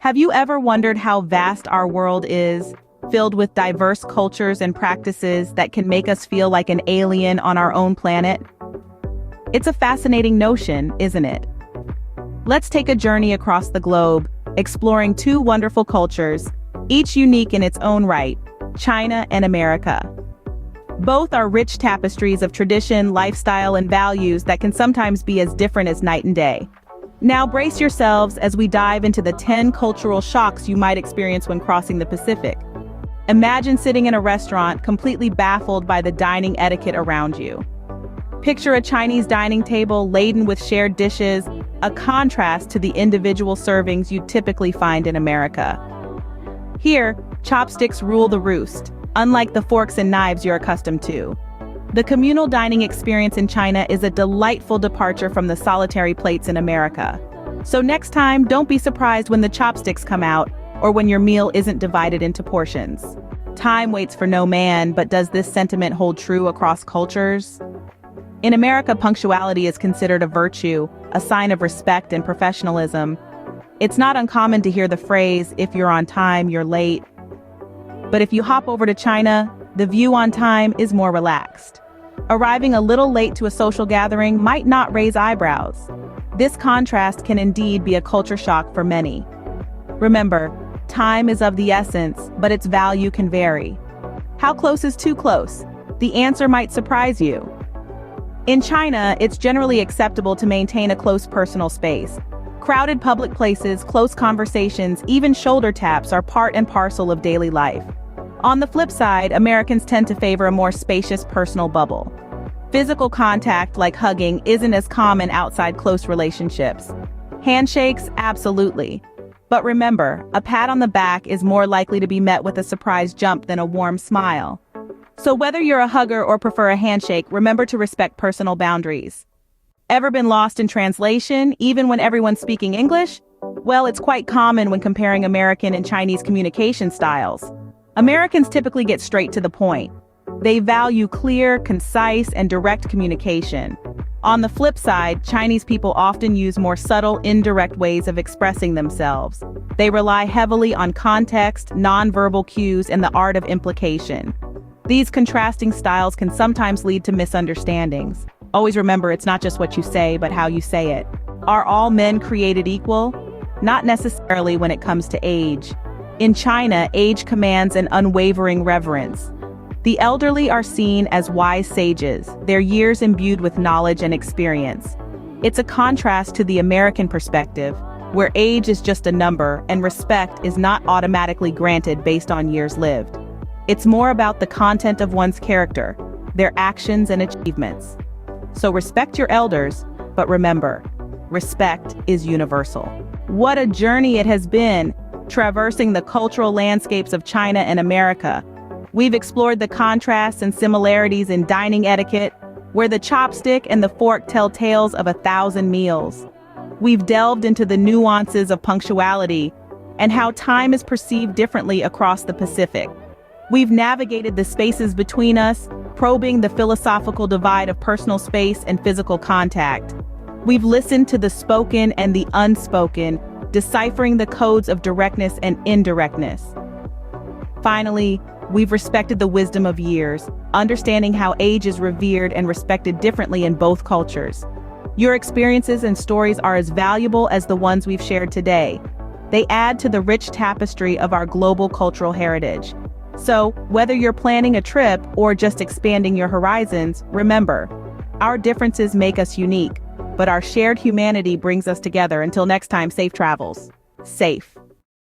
Have you ever wondered how vast our world is, filled with diverse cultures and practices that can make us feel like an alien on our own planet? It's a fascinating notion, isn't it? Let's take a journey across the globe, exploring two wonderful cultures, each unique in its own right, China and America. Both are rich tapestries of tradition, lifestyle, and values that can sometimes be as different as night and day. Now brace yourselves as we dive into the 10 cultural shocks you might experience when crossing the Pacific. Imagine sitting in a restaurant completely baffled by the dining etiquette around you. Picture a Chinese dining table laden with shared dishes, a contrast to the individual servings you typically find in America. Here, chopsticks rule the roost, unlike the forks and knives you're accustomed to. The communal dining experience in China is a delightful departure from the solitary plates in America. So next time, don't be surprised when the chopsticks come out or when your meal isn't divided into portions. Time waits for no man, but does this sentiment hold true across cultures? In America, punctuality is considered a virtue, a sign of respect and professionalism. It's not uncommon to hear the phrase, "If you're on time, you're late." But if you hop over to China, the view on time is more relaxed. Arriving a little late to a social gathering might not raise eyebrows. This contrast can indeed be a culture shock for many. Remember, time is of the essence, but its value can vary. How close is too close? The answer might surprise you. In China, it's generally acceptable to maintain a close personal space. Crowded public places, close conversations, even shoulder taps are part and parcel of daily life. On the flip side, Americans tend to favor a more spacious personal bubble. Physical contact, like hugging, isn't as common outside close relationships. Handshakes, absolutely. But remember, a pat on the back is more likely to be met with a surprise jump than a warm smile. So whether you're a hugger or prefer a handshake, remember to respect personal boundaries. Ever been lost in translation, even when everyone's speaking English? Well, it's quite common when comparing American and Chinese communication styles. Americans typically get straight to the point. They value clear, concise, and direct communication. On the flip side, Chinese people often use more subtle, indirect ways of expressing themselves. They rely heavily on context, nonverbal cues, and the art of implication. These contrasting styles can sometimes lead to misunderstandings. Always remember, it's not just what you say, but how you say it. Are all men created equal? Not necessarily when it comes to age. In China, age commands an unwavering reverence. The elderly are seen as wise sages, their years imbued with knowledge and experience. It's a contrast to the American perspective, where age is just a number and respect is not automatically granted based on years lived. It's more about the content of one's character, their actions and achievements. So respect your elders, but remember, respect is universal. What a journey it has been, traversing the cultural landscapes of China and America. We've explored the contrasts and similarities in dining etiquette, where the chopstick and the fork tell tales of 1,000 meals. We've delved into the nuances of punctuality and how time is perceived differently across the Pacific. We've navigated the spaces between us, probing the philosophical divide of personal space and physical contact. We've listened to the spoken and the unspoken, deciphering the codes of directness and indirectness. Finally, we've respected the wisdom of years, understanding how age is revered and respected differently in both cultures. Your experiences and stories are as valuable as the ones we've shared today. They add to the rich tapestry of our global cultural heritage. So, whether you're planning a trip or just expanding your horizons, remember, our differences make us unique, but our shared humanity brings us together. Until next time, safe travels. Safe.